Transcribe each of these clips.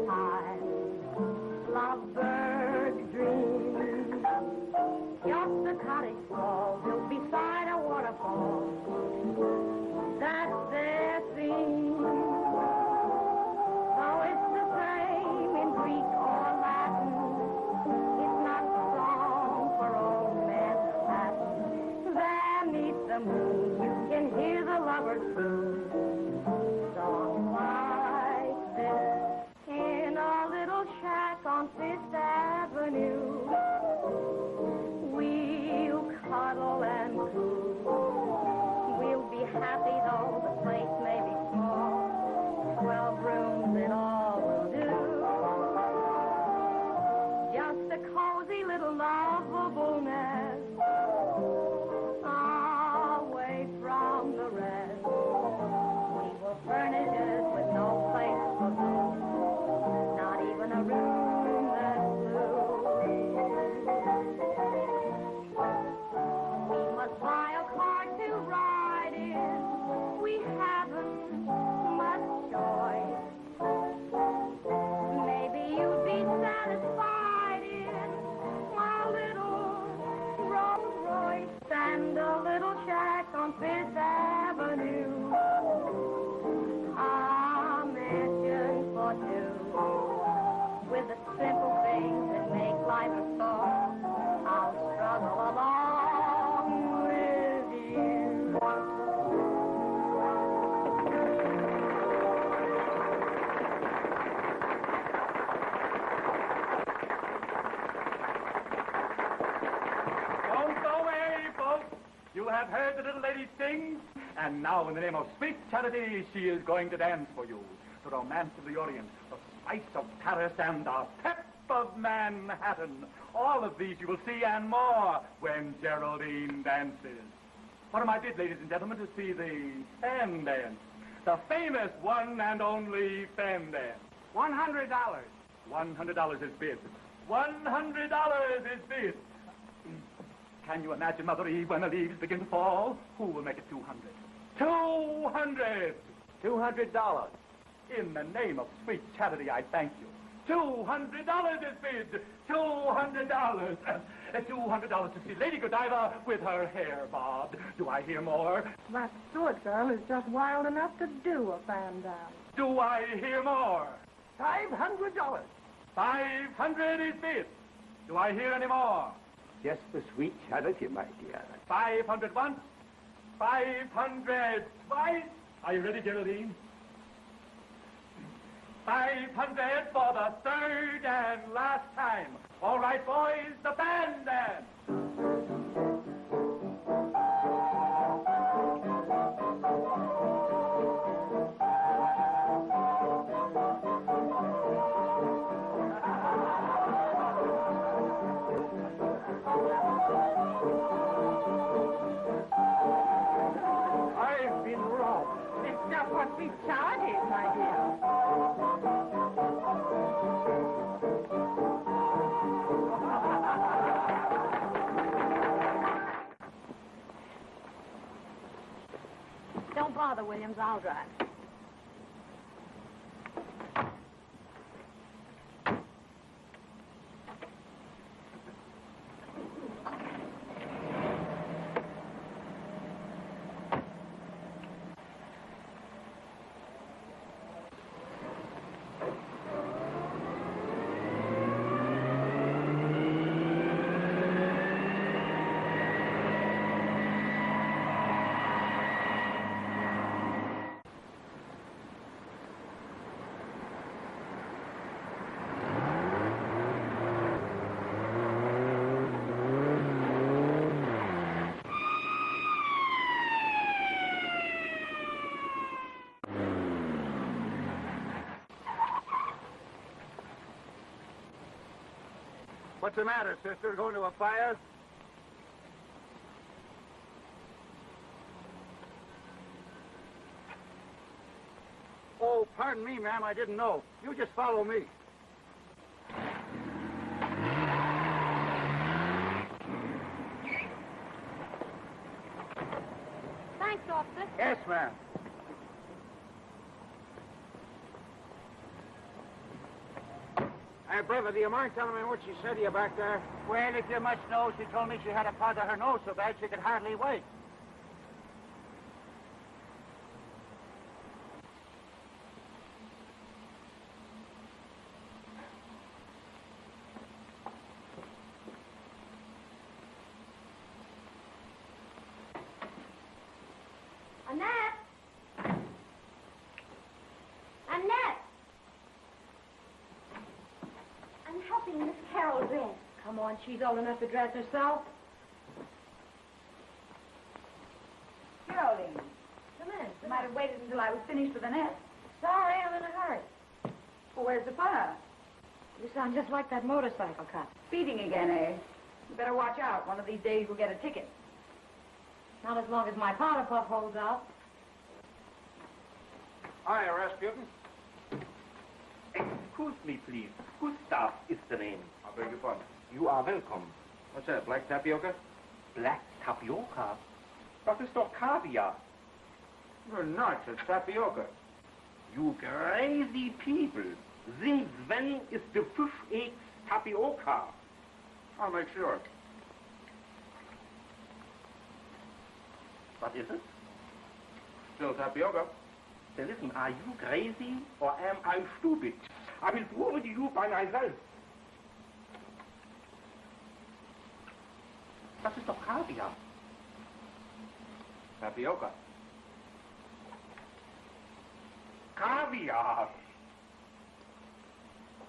time. Lovebird dream. Just a cottage wall built beside a waterfall. That's their theme. Though it's the same in Greek or Latin, it's not a song for old Manhattan. There neath the moon, you can hear the lovers croon. Songs like this in a little shack on Fifth Avenue. We'll cuddle and coo. We'll be happy though the place may be small. 12 rooms it all will do. Just a cozy little lovable nest away from the rest. We will furnish it with no place for food, not even a room that's blue. We must buy a car to ride in. We haven't much choice. Maybe you'd be satisfied in a little Rolls Royce and a little shack on Fifth Avenue. A mansion for two, with the simple things that make life a star. I'll struggle along with you. Don't go away, folks. You have heard the little lady sing, and now in the name of sweet charity, she is going to dance for you. The romance of the Orient, the spice of Paris, and the pep of Manhattan. All of these you will see and more when Geraldine dances. What am I bid, ladies and gentlemen, to see the fan dance? The famous one and only fan dance. $100. $100 is bid. $100 is bid. Can you imagine, Mother Eve, when the leaves begin to fall? Who will make it 200? 200! $200. In the name of sweet charity, I thank you. $200 is bid. $200. $200 to see Lady Godiva with her hair bobbed. Do I hear more? That Stewart girl is just wild enough to do a fan dance. Do I hear more? $500. 500 is bid. Do I hear any more? Just for sweet charity, my dear. 500 once. 500 twice. Are you ready, Geraldine? 500 for the third and last time. All right, boys, the band dance. I've been wrong. It's just what we charges, my dear. Don't bother, Williams. I'll drive. What's the matter, sister? Going to a fire? Oh, pardon me, ma'am. I didn't know. You just follow me. Thanks, officer. Yes, ma'am. Hey, brother, do you mind telling me what she said to you back there? Well, if you must know, she told me she had a part of her nose so bad she could hardly wait. Annette! Annette! I'm helping Miss Carol dress. Come on, she's old enough to dress herself. Geraldine, come in. You might have waited until I was finished with Annette. Sorry, I'm in a hurry. Well, where's the fire? You sound just like that motorcycle cop. Speeding again, eh? You better watch out. One of these days you'll get a ticket. Not as long as my powder puff holds out. Hi, Rasputin. Excuse me, please. Gustav is the name. I beg your pardon. You are welcome. What's that, black tapioca? Black tapioca? Das ist doch Kaviar. You're nuts. It's tapioca. You crazy people. Since when is the fish eggs tapioca? I'll make sure. What is it? Still tapioca. Now listen, are you crazy or am I stupid? I will prove it to you by myself. Das ist doch Kaviar. Tapioca. Kaviar.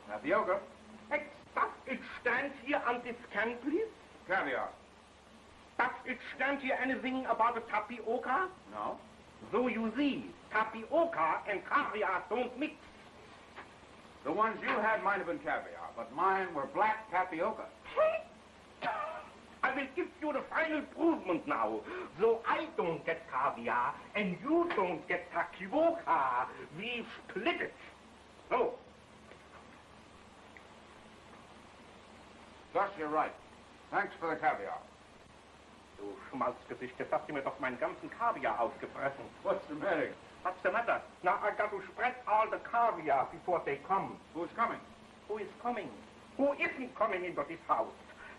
Tapioca. Does it stand here on this can, please? Caviar. Does it stand here anything about the tapioca? No. So you see, tapioca and caviar don't mix. The ones you had might have been caviar, but mine were black tapioca. I will give you the final provement now. So I don't get caviar and you don't get tapioca. We split it. So. Gus, you're right. Thanks for the caviar. Du Schmalzgesicht, jetzt hast du mir doch meinen ganzen Kaviar ausgefressen. What's the matter? What's the matter? Now I got to spread all the caviar before they come. Who's coming? Who is coming? Who isn't coming into this house?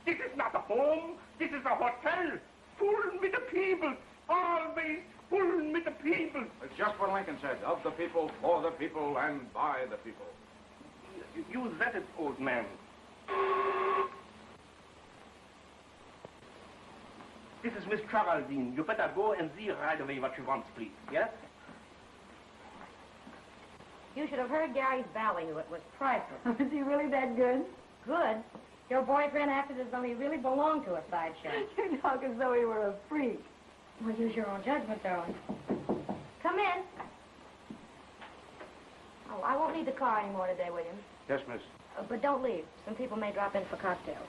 This is not a home. This is a hotel. Full with the people. Always full with the people. It's just what Lincoln said. Of the people, for the people, and by the people. You said it, old man. This is Miss Geraldine. You better go and see right away what she wants, please. Yes? You should have heard Gary's value. It was priceless. Was he really that good? Good. Your boyfriend acted as though he really belonged to a sideshow. You talk as though he were a freak. Well, use your own judgment, darling. Come in. Oh, I won't need the car anymore today, William. Yes, miss. But don't leave. Some people may drop in for cocktails.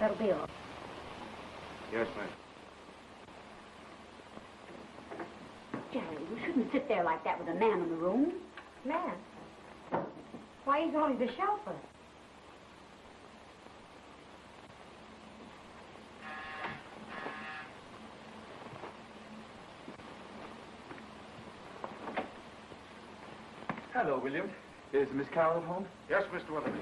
That'll be all. Yes, miss. Jerry, you shouldn't sit there like that with a man in the room. Man. Why, he's only the chauffeur. Hello, William. Is Miss Carol home? Yes, Mr. Weatherby.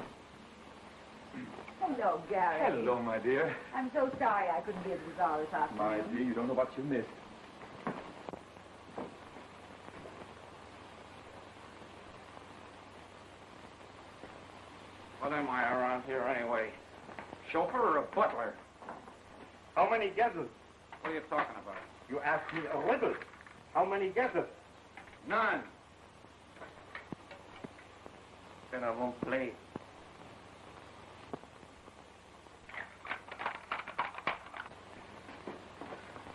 Hello, Gary. Hello, my dear. I'm so sorry I couldn't be at the bazaar this My afternoon. dear, you don't know what you missed. What am I around here anyway? Chauffeur or a butler? How many guesses? What are you talking about? You asked me a riddle. How many guesses? None. Then I won't play.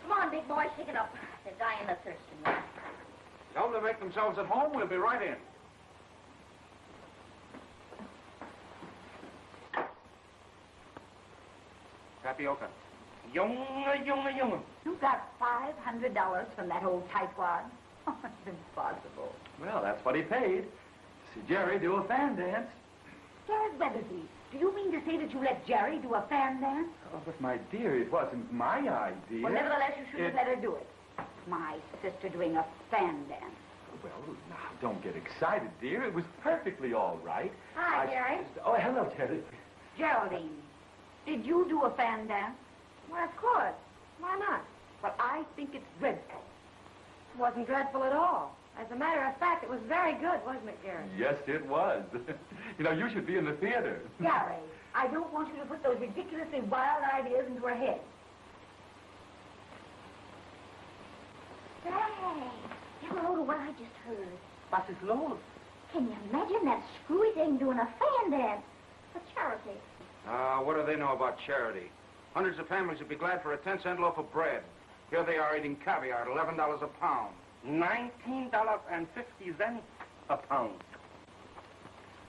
Come on, big boy, shake it up. They're dying of thirst in there. Tell them to make themselves at home. We'll be right in. Tapioca. Junge. You got $500 from that old tightwad? Oh, it's impossible. Well, that's what he paid. See Jerry do a fan dance. Jared Weatherby, do you mean to say that you let Jerry do a fan dance? Oh, but my dear, it wasn't my idea. Well, nevertheless, you shouldn't have let her do it. My sister doing a fan dance. Well, now, don't get excited, dear. It was perfectly all right. Hi, Jerry. Oh, hello, Terry. Geraldine, did you do a fan dance? Well, of course. Why not? Well, I think it's dreadful. It wasn't dreadful at all. As a matter of fact, it was very good, wasn't it, Jerry? Yes, it was. You know, you should be in the theater. Gary, I don't want you to put those ridiculously wild ideas into her head. Say, hello to what I just heard. Was ist los? Can you imagine that screwy thing doing a fan dance for charity? What do they know about charity? Hundreds of families would be glad for a 10-cent loaf of bread. Here they are eating caviar at $11 a pound. $19.50 a pound.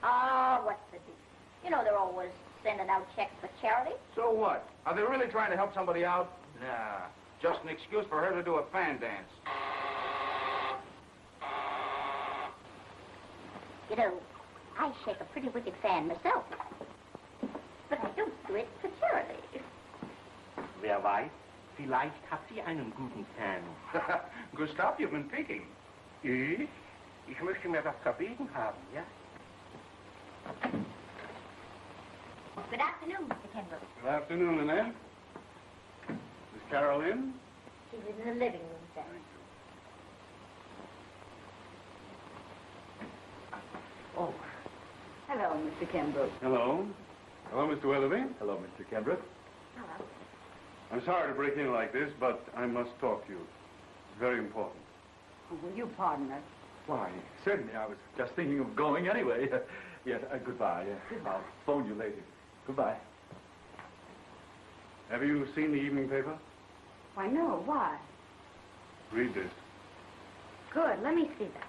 Oh, what's the deal? You know they're always sending out checks for charity. So what? Are they really trying to help somebody out? Nah, just an excuse for her to do a fan dance. You know, I shake a pretty wicked fan myself. But I don't do it for charity. Wer weiß, vielleicht hat sie einen guten Fan. Gustav, you've been peeking. Ich? Ich möchte mir das verbieten haben, ja? Good afternoon, Mr. Kendall. Good afternoon, Annette. Is Carol in? She was in the living room, sir. Oh. Hello, Mr. Kimbrough. Hello. Hello, Mr. Weatherby. Hello, Mr. Kendrick. Hello. I'm sorry to break in like this, but I must talk to you. It's very important. Will you pardon us? Why, certainly. I was just thinking of going anyway. Yes, goodbye. I'll phone you later. Goodbye. Have you seen the evening paper? Why, no. Why? Read this. Good. Let me see that.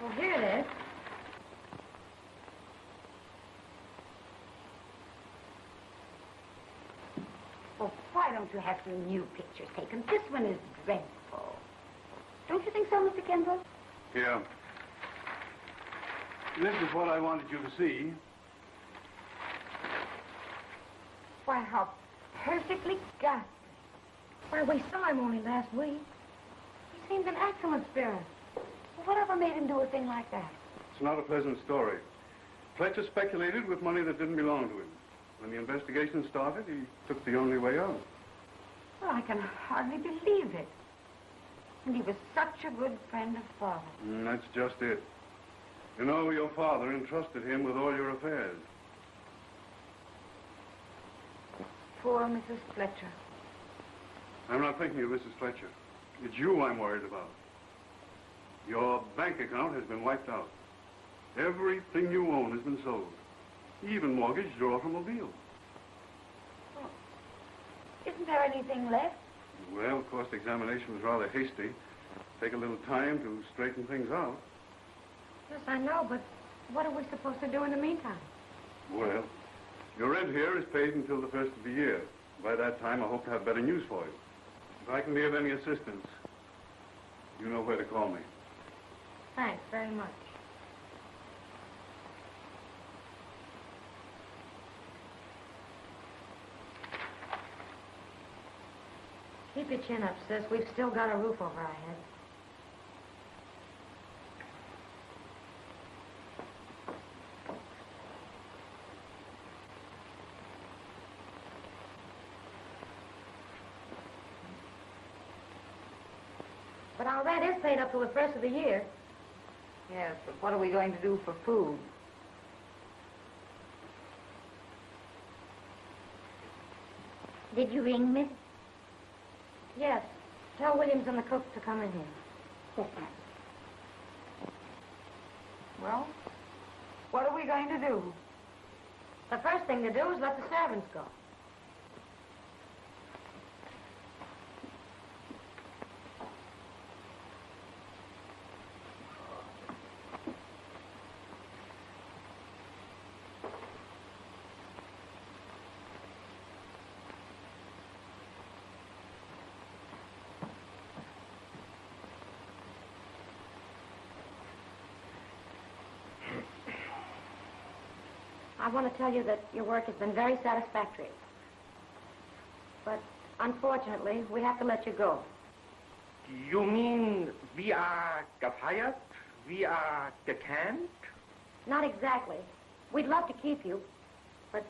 Well, here it is. Oh, why don't you have some new pictures taken? This one is dreadful. Don't you think so, Mr. Kendall? Here. This is what I wanted you to see. Why, how perfectly ghastly. Why, we saw him only last week. He seemed an excellent spirit. Well, whatever made him do a thing like that? It's not a pleasant story. Fletcher speculated with money that didn't belong to him. When the investigation started, he took the only way out. Well, I can hardly believe it. And he was such a good friend of Father. That's just it. You know, your father entrusted him with all your affairs. Poor Mrs. Fletcher. I'm not thinking of Mrs. Fletcher. It's you I'm worried about. Your bank account has been wiped out. Everything you own has been sold. You even mortgaged your automobile. Well, isn't there anything left? Well, of course, the examination was rather hasty. Take a little time to straighten things out. Yes, I know, but what are we supposed to do in the meantime? Well, your rent here is paid until the first of the year. By that time, I hope to have better news for you. If I can be of any assistance, you know where to call me. Thanks very much. Keep your chin up, sis. We've still got a roof over our heads. But our rent is paid up till the first of the year. Yes, but what are we going to do for food? Did you ring, miss? Yes. Tell Williams and the cook to come in here. Yes, ma'am. Well, what are we going to do? The first thing to do is let the servants go. I want to tell you that your work has been very satisfactory. But unfortunately, we have to let you go. You mean we are fired? We are canned? Not exactly. We'd love to keep you, but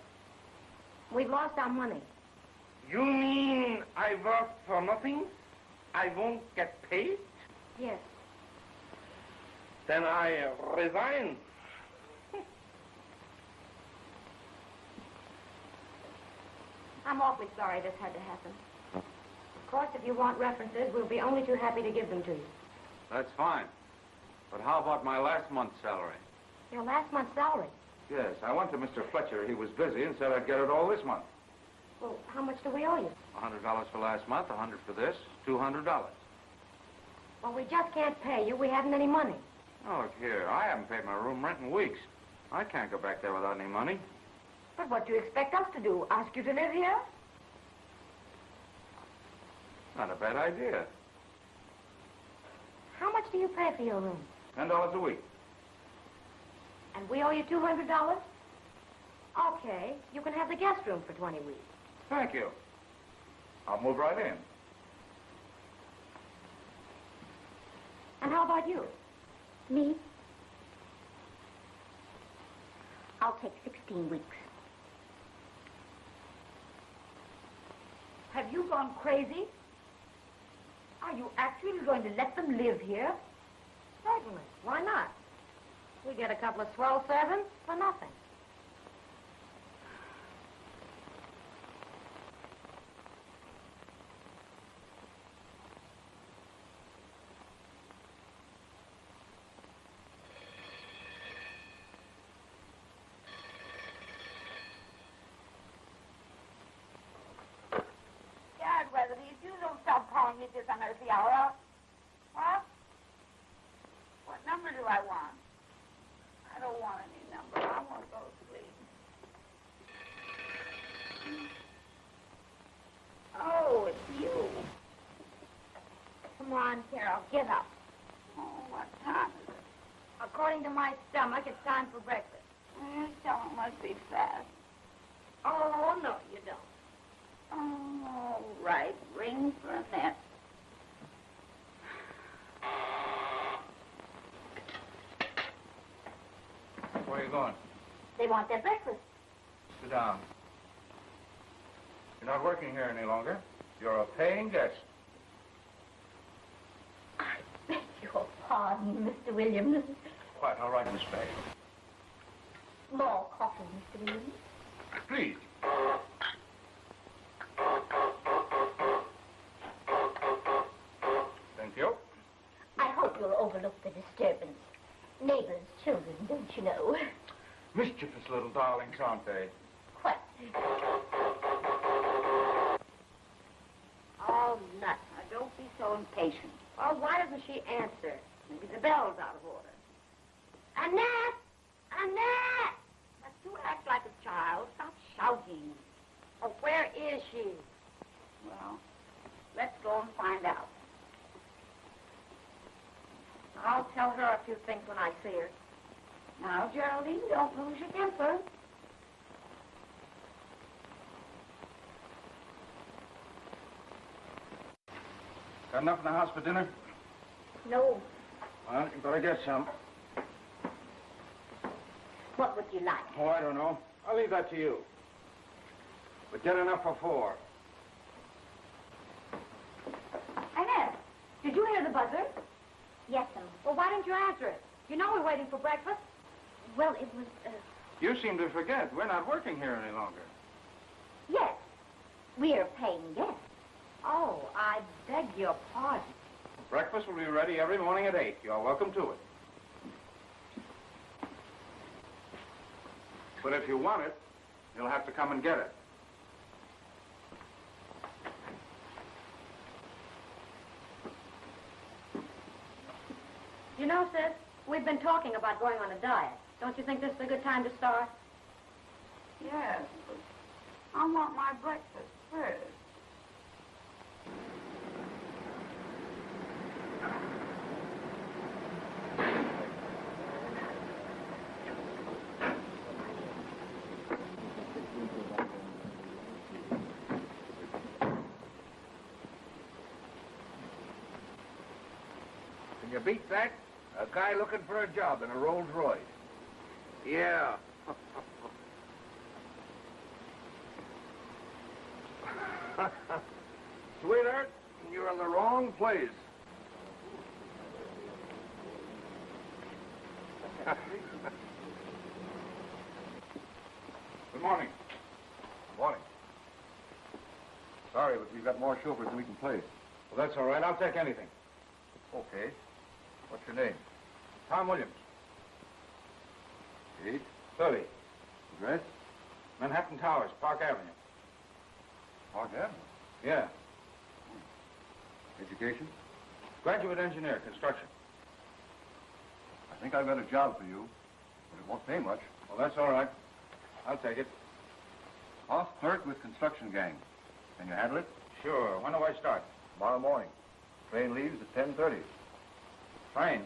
we've lost our money. You mean I work for nothing? I won't get paid? Yes. Then I resign. I'm awfully sorry this had to happen. Of course, if you want references, we'll be only too happy to give them to you. That's fine. But how about my last month's salary? Your last month's salary. Yes, I went to Mr. Fletcher. He was busy and said I'd get it all this month. Well, how much do we owe you? $100 for last month, $100 for this, $200. Well, we just can't pay you. We haven't any money. Oh, look here. I haven't paid my room rent in weeks. I can't go back there without any money. But what do you expect us to do? Ask you to live here? Not a bad idea. How much do you pay for your room? $10 a week. And we owe you $200? Okay, you can have the guest room for 20 weeks. Thank you. I'll move right in. And how about you? Me? I'll take 16 weeks. Have you gone crazy? Are you actually going to let them live here? Certainly. Why not? We get a couple of swell servants for nothing. God, Weatherby, if you don't stop calling me this unearthly hour. What? What number do I want? I don't want any number. I want to go to sleep. Oh, it's you. Come on, Carol, get up. Oh, what time is it? According to my stomach, it's time for breakfast. Your stomach must be fat. Oh, no, you don't. Oh, all right. Ring for Annette. Where are you going? They want their breakfast. Sit down. You're not working here any longer. You're a paying guest. I beg your pardon, Mr. Williams. Quite all right, Miss Bay. More coffee, Mr. Williams. Please. Thank you. I hope you'll overlook the disturbance. Neighbors' children, don't you know? Mischievous little darlings, aren't they? Quite. Oh, nuts. Now, don't be so impatient. Oh, why doesn't she answer? Maybe the bell's out of order. Annette! Annette! But you act like a child. Stop shouting. Oh, where is she? Well, let's go and find out. I'll tell her a few things when I see her. Now, Geraldine, don't lose your temper. Got enough in the house for dinner? No. Well, you better get some. What would you like? Oh, I don't know. I'll leave that to you. But get enough for 4. Annette, did you hear the buzzer? Yes, ma'am. Well, why didn't you answer it? You know we're waiting for breakfast. Well, it was, You seem to forget. We're not working here any longer. yes. We're paying guests. Oh, I beg your pardon. Breakfast will be ready every morning at 8. You're welcome to it. But if you want it, you'll have to come and get it. You know, sis, we've been talking about going on a diet. Don't you think this is a good time to start? Yes, but I want my breakfast first. You beat that? A guy looking for a job in a Rolls Royce. Yeah. Sweetheart, you're in the wrong place. Good morning. Morning. Sorry, but we've got more chauffeurs than we can place. Well, that's all right. I'll take anything. Okay. What's your name? Tom Williams. Age? 30. Address? Manhattan Towers, Park Avenue. Park Avenue? Yeah. Education? Graduate engineer, construction. I think I've got a job for you, but it won't pay much. Well, that's all right. I'll take it. Off clerk with construction gang. Can you handle it? Sure. When do I start? Tomorrow morning. Train leaves at 10:30. Train?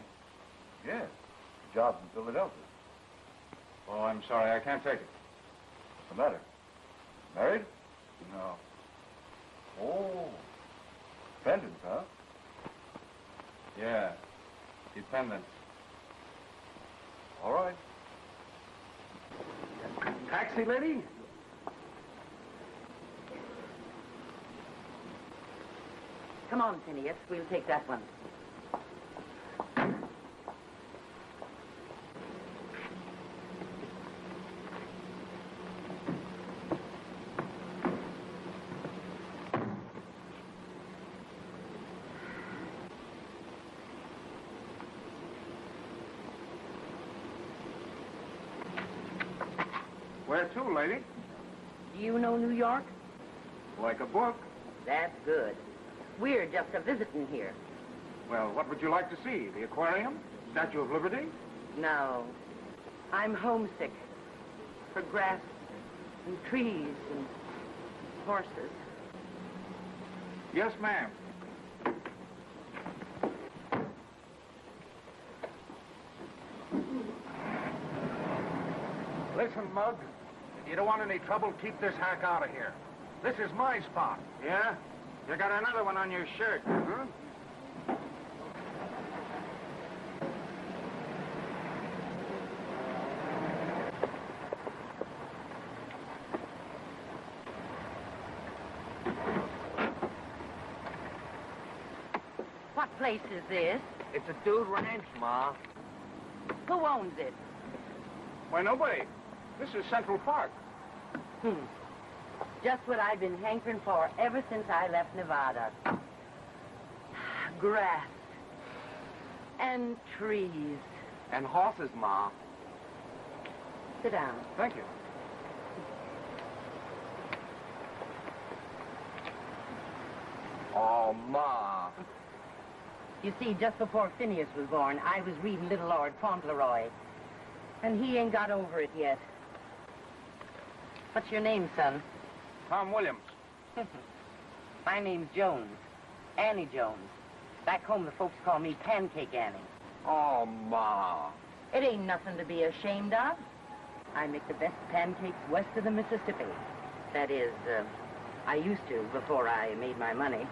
Yes. The job's in Philadelphia. Oh, I'm sorry. I can't take it. What's the matter? Married? No. Oh. Dependents, huh? Yeah. Dependents. All right. Taxi, lady? Come on, Phineas. We'll take that one. Where to, lady? Do you know New York? Like a book. That's good. We're just a visiting here. Well, what would you like to see? The aquarium? Statue of Liberty? No. I'm homesick. For grass and trees and horses. Yes, ma'am. Listen, Mug. If you don't want any trouble, keep this hack out of here. This is my spot. Yeah? You got another one on your shirt. Huh? What place is this? It's a dude ranch, Ma. Who owns it? Why, nobody. This is Central Park. Just what I've been hankering for ever since I left Nevada. Grass. And trees. And horses, Ma. Sit down. Thank you. Oh, Ma. You see, just before Phineas was born, I was reading Little Lord Fauntleroy. And he ain't got over it yet. What's your name, son? Tom Williams. My name's Jones. Annie Jones. Back home, the folks call me Pancake Annie. Oh, Ma. It ain't nothing to be ashamed of. I make the best pancakes west of the Mississippi. That is, I used to before I made my money.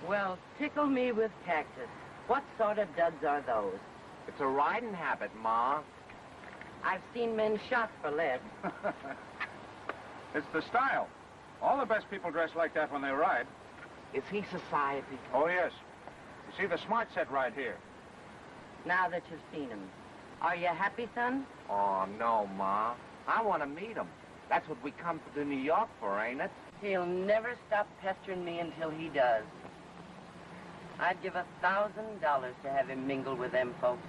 Well, tickle me with cactus. What sort of duds are those? It's a riding habit, Ma. I've seen men shot for less. It's the style. All the best people dress like that when they ride. Is he society? Oh, yes. You see the smart set right here. Now that you've seen him, are you happy, son? Oh, no, Ma. I want to meet him. That's what we come to New York for, ain't it? He'll never stop pestering me until he does. I'd give $1,000 to have him mingle with them folks.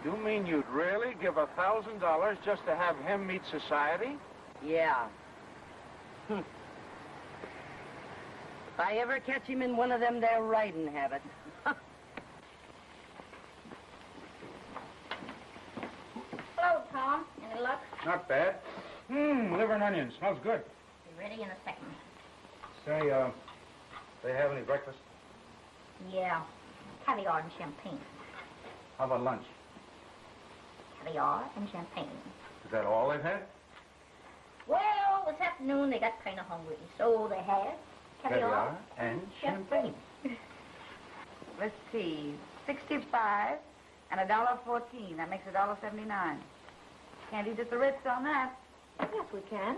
You mean you'd really give $1,000 just to have him meet society? Yeah. If I ever catch him in one of them there riding habits. Hello, Tom. Any luck? Not bad. Liver and onions. Smells good. Be ready in a second. Say, they have any breakfast? Yeah. Caviar and champagne. How about lunch? Caviar and champagne. Is that all they've had? Well, this afternoon, they got kind of hungry, so they had caviar and champagne. Let's see, 65 and $1.14. That makes $1.79. Can't eat at the Ritz on that. Yes, we can.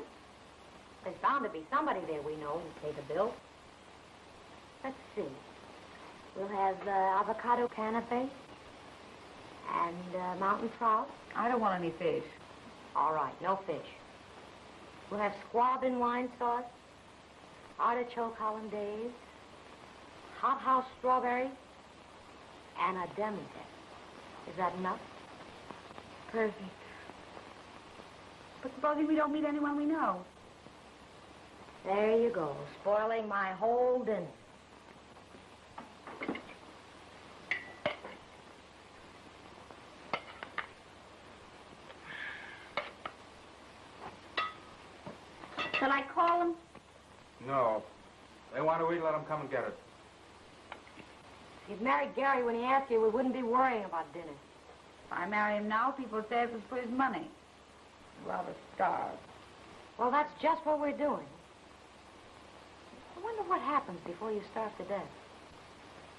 There's bound to be somebody there we know who'll pay the bill. Let's see. We'll have avocado canapé and mountain trout. I don't want any fish. All right, no fish. We'll have squab in wine sauce, artichoke hollandaise, hot house strawberry, and a demi-tasse. Is that enough? Perfect. But supposing we don't meet anyone we know? There you go, spoiling my whole dinner. Shall I call them? No. They want to eat, let them come and get it. If you'd married Gary when he asked you, we wouldn't be worrying about dinner. If I marry him now, people would say it was for his money. I'd rather starve. Well, that's just what we're doing. I wonder what happens before you starve to death.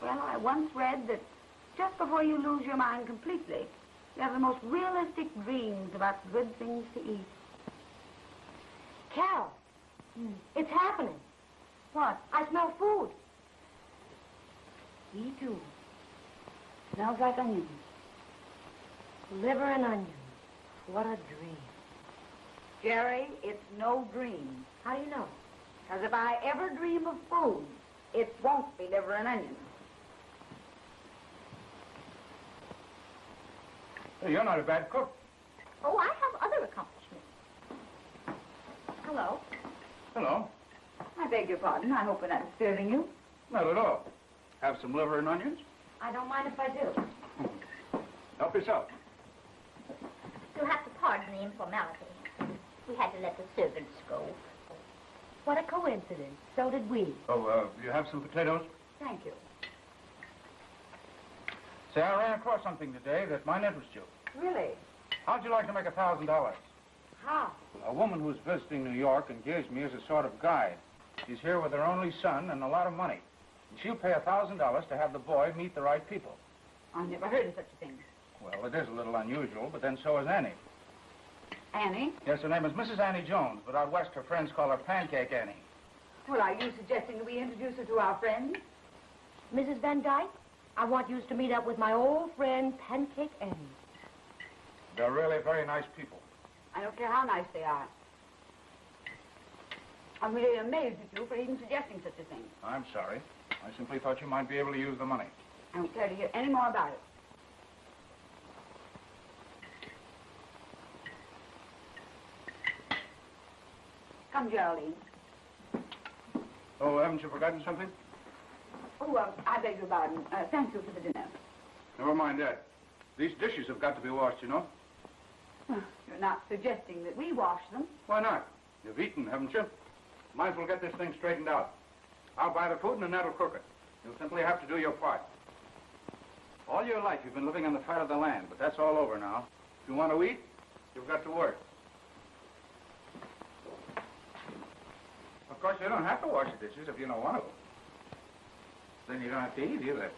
Well, I once read that just before you lose your mind completely, you have the most realistic dreams about good things to eat. Carol, it's happening. What? I smell food. Me too. Smells like onions. Liver and onions. What a dream. Jerry, it's no dream. How do you know? Because if I ever dream of food, it won't be liver and onions. Hey, you're not a bad cook. Oh, I have other accomplishments. Hello. Hello. I beg your pardon. I hope we're not disturbing you. Not at all. Have some liver and onions? I don't mind if I do. Help yourself. You'll have to pardon the informality. We had to let the servants go. What a coincidence. So did we. Oh, you have some potatoes? Thank you. Say, I ran across something today that might interest you. Really? How'd you like to make $1,000? How? A woman who's visiting New York engaged me as a sort of guide. She's here with her only son and a lot of money. And she'll pay $1,000 to have the boy meet the right people. I've never heard of such a thing. Well, it is a little unusual, but then so is Annie. Annie? Yes, her name is Mrs. Annie Jones, but out west her friends call her Pancake Annie. Well, are you suggesting that we introduce her to our friends? Mrs. Van Dyke, I want you to meet up with my old friend, Pancake Annie. They're really very nice people. I don't care how nice they are. I'm really amazed at you for even suggesting such a thing. I'm sorry. I simply thought you might be able to use the money. I don't care to hear any more about it. Come, Geraldine. Oh, haven't you forgotten something? Oh, I beg your pardon. Thank you for the dinner. Never mind that. These dishes have got to be washed, you know. You're not suggesting that we wash them. Why not? You've eaten, haven't you? Might as well get this thing straightened out. I'll buy the food and then that'll cook it. You'll simply have to do your part. All your life you've been living on the fat of the land, but that's all over now. If you want to eat, you've got to work. Of course, you don't have to wash the dishes if you don't want to. Then you don't have to eat either.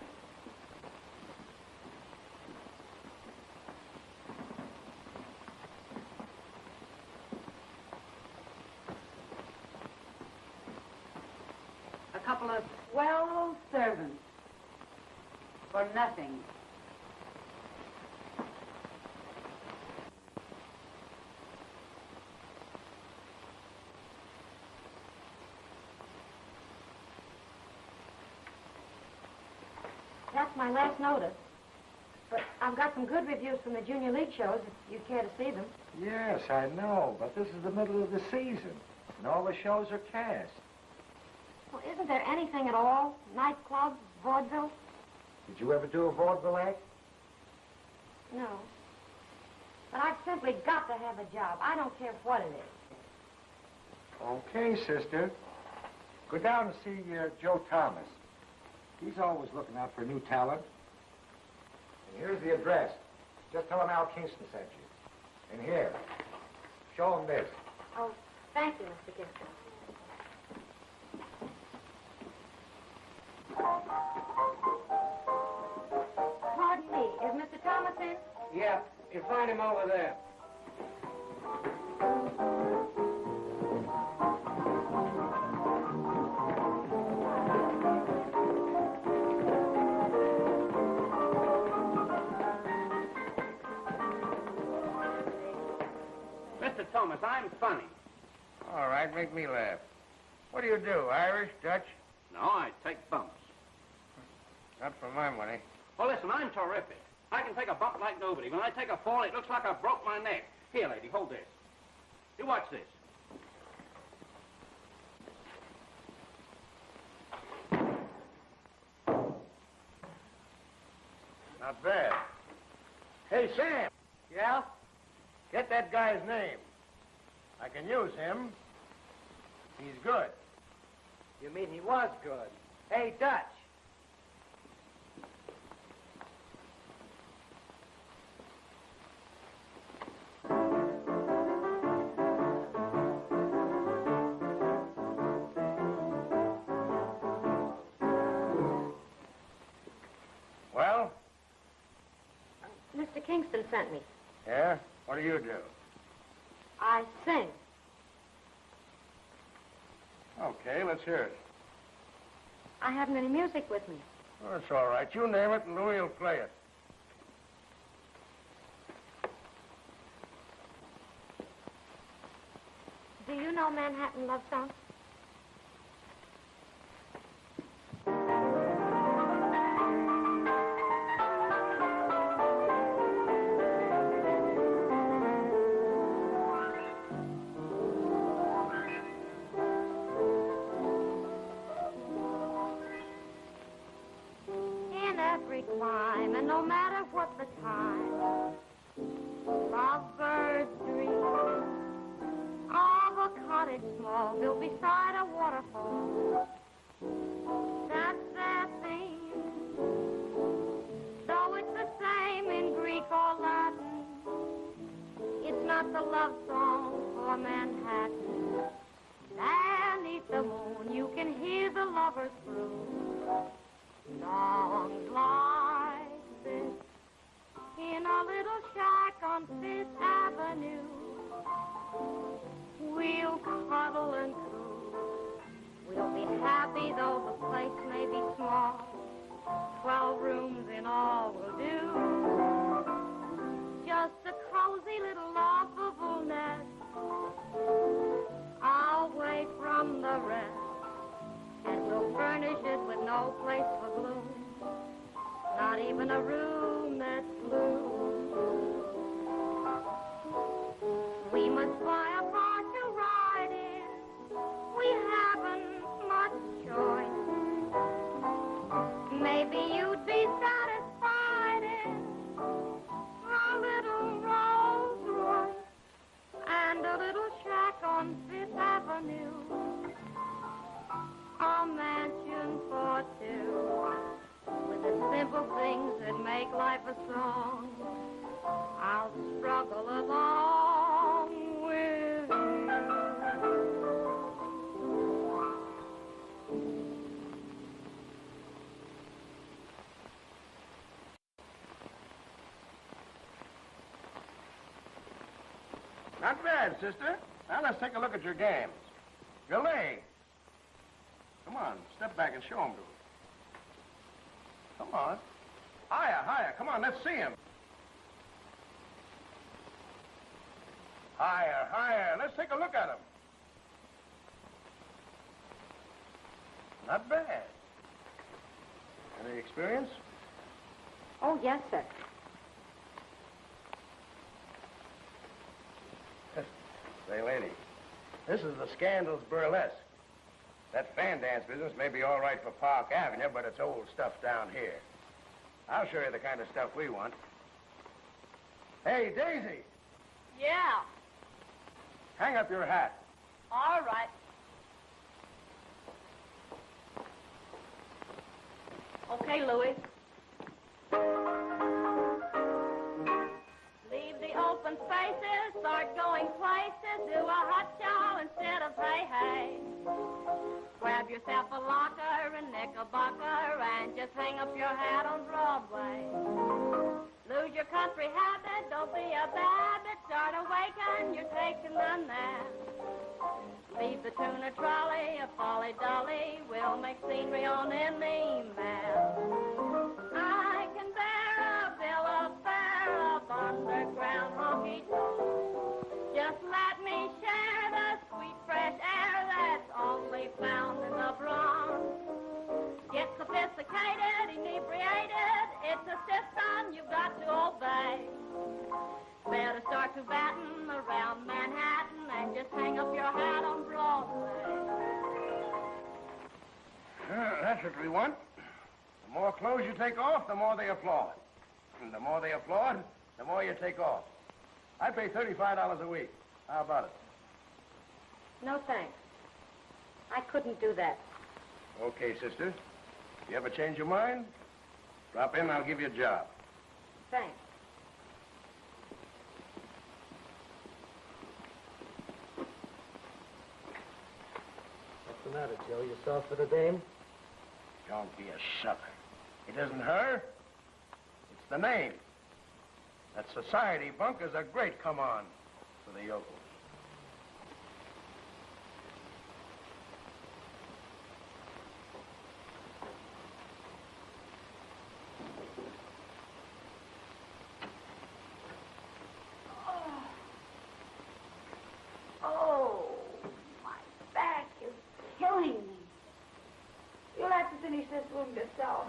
A couple of swell servants. For nothing. That's my last notice. But I've got some good reviews from the Junior League shows, if you care to see them. Yes, I know, but this is the middle of the season, and all the shows are cast. Well, isn't there anything at all? Nightclubs, vaudeville? Did you ever do a vaudeville act? No. But I've simply got to have a job. I don't care what it is. Okay, sister. Go down and see Joe Thomas. He's always looking out for new talent. And here's the address. Just tell him Al Kingston sent you. And here, show him this. Oh, Thank you, Mr. Kingston. Pardon me, is Mr. Thomas in? Yeah, you find him over there. Mr. Thomas, I'm funny. All right, make me laugh. What do you do, Irish, Dutch? No, I take bumps. Not for my money. Well, listen, I'm terrific. I can take a bump like nobody. When I take a fall, it looks like I broke my neck. Here, lady, hold this. You watch this. Not bad. Hey, Sam. Yeah? Get that guy's name. I can use him. He's good. You mean he was good? Hey, Dutch. Well? Mr. Kingston sent me. Yeah? What do you do? I sing. Okay, let's hear it. I haven't any music with me. Oh, that's all right. You name it and Louie will play it. Do you know Manhattan Love Song? In every clime, and no matter what the time, lovebirds dream of a cottage small built beside a waterfall. That's their theme. Though it's the same in Greek or Latin, it's not the love song for Manhattan. Beneath the moon, you can hear the lovers croon songs like this in a little shack on Fifth Avenue. We'll cuddle and coo. We'll be happy though the place may be small. 12 rooms in all will do. Just a cozy little loftable nest away from the rest. And we'll furnish it with no place for gloom. Not even a room that's blue. We must buy a car to ride in. We haven't much choice. Maybe you'd be satisfied in a little Rolls Royce and a little shack on Fifth Avenue. A mansion for two with the simple things that make life a song. I'll struggle along with you. Not bad, sister. Now let's take a look at your games. Your leg. Come on, step back and show him to us. Come on. Higher, higher. Come on, let's see him. Higher, higher. Let's take a look at him. Not bad. Any experience? Oh, yes, sir. Say, lady, this is the Scandals Burlesque. That fan dance business may be all right for Park Avenue, but it's old stuff down here. I'll show you the kind of stuff we want. Hey, Daisy, Yeah, hang up your hat. all right. Okay, Louis. Leave the old open spaces, start going places, do a hot show instead of hey. Grab yourself a locker and knickerbocker and just hang up your hat on Broadway. Lose your country habit, don't be a babbit, start awaken, you're taking a nap. Leave the tuna trolley, a folly dolly, we'll make scenery on any map. I can bear a bill of fare of underground honky-tonk. Just let me share the sweet fresh air that's only found in the Bronx. Get sophisticated, inebriated, it's a system you've got to obey. Better start to batten around Manhattan and just hang up your hat on Broadway. That's what we want. The more clothes you take off, the more they applaud. And the more they applaud, the more you take off. I pay $35 a week. How about it? No, thanks. I couldn't do that. Okay, sister. If you ever change your mind, drop in, I'll give you a job. Thanks. What's the matter, Joe? You soft for the dame? Don't be a sucker. It isn't her. It's the name. That society bunk is a great come-on for the yokels. Oh, my back is killing me. You'll have to finish this room yourself.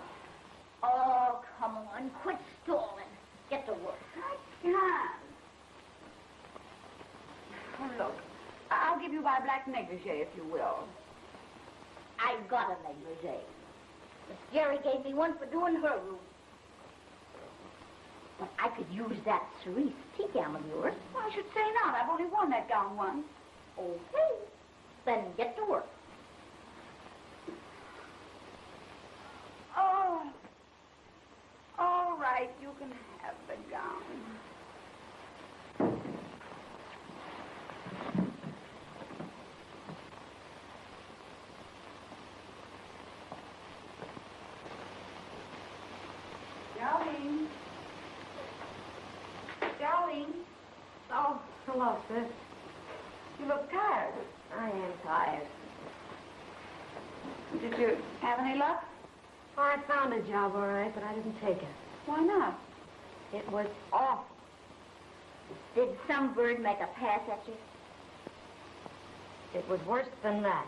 Oh, come on. Quit stalling. Get to work. I can't. Oh, look, I'll give you my black negligee, if you will. I got a negligee. Miss Jerry gave me one for doing her room. But I could use that cerise tea gown of yours. Well, I should say not. I've only worn that gown once. Okay. Then get to work. Oh. All right, you can have the gown. Darling. Darling. Oh, hello, sis. You look tired. I am tired. Did you have any luck? Oh, I found a job, all right, but I didn't take it. Why not? It was awful. Did some bird make a pass at you? It was worse than that.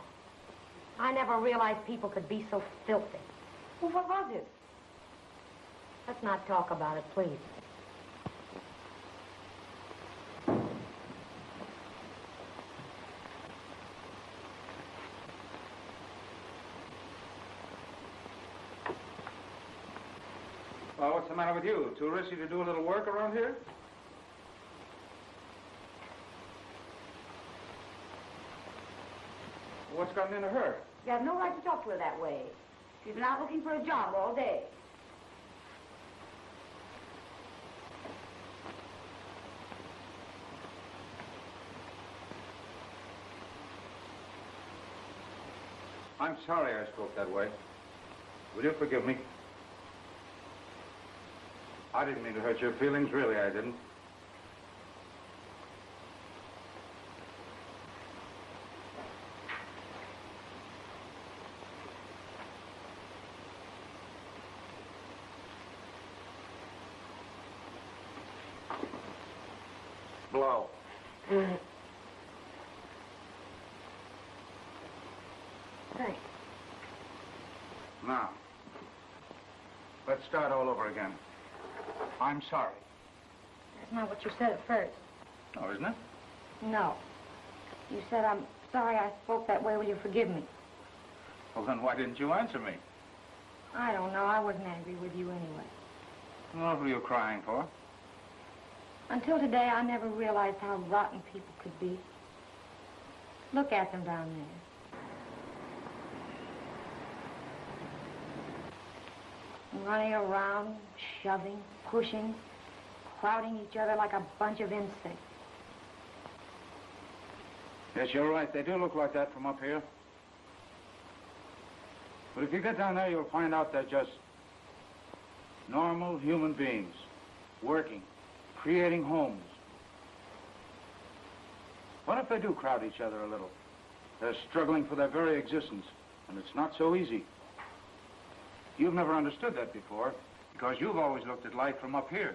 I never realized people could be so filthy. Well, what was it? Let's not talk about it, please. Well, what's the matter with you? Too risky to do a little work around here? What's gotten into her? You have no right to talk to her that way. She's been out looking for a job all day. I'm sorry I spoke that way. Will you forgive me? I didn't mean to hurt your feelings, really, I didn't. Blow. Thanks. Now, let's start all over again. I'm sorry. That's not what you said at first. Oh, isn't it? No. You said, I'm sorry I spoke that way. Will you forgive me? Well, then why didn't you answer me? I don't know. I wasn't angry with you anyway. What were you crying for? Until today, I never realized how rotten people could be. Look at them down there. Running around, shoving, pushing, crowding each other like a bunch of insects. Yes, you're right. They do look like that from up here. But if you get down there, you'll find out they're just normal human beings, working, creating homes. What if they do crowd each other a little? They're struggling for their very existence, and it's not so easy. You've never understood that before, because you've always looked at life from up here.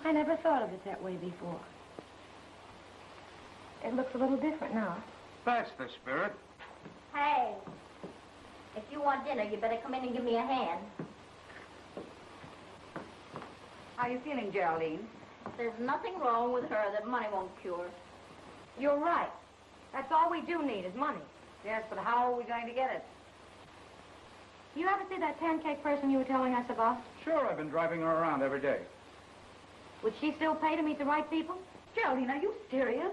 I never thought of it that way before. It looks a little different now. That's the spirit. Hey, if you want dinner, you better come in and give me a hand. How are you feeling, Geraldine? There's nothing wrong with her that money won't cure. You're right. That's all we do need is money. Yes, but how are we going to get it? You ever see that pancake person you were telling us about? Sure, I've been driving her around every day. Would she still pay to meet the right people? Geraldine, are you serious?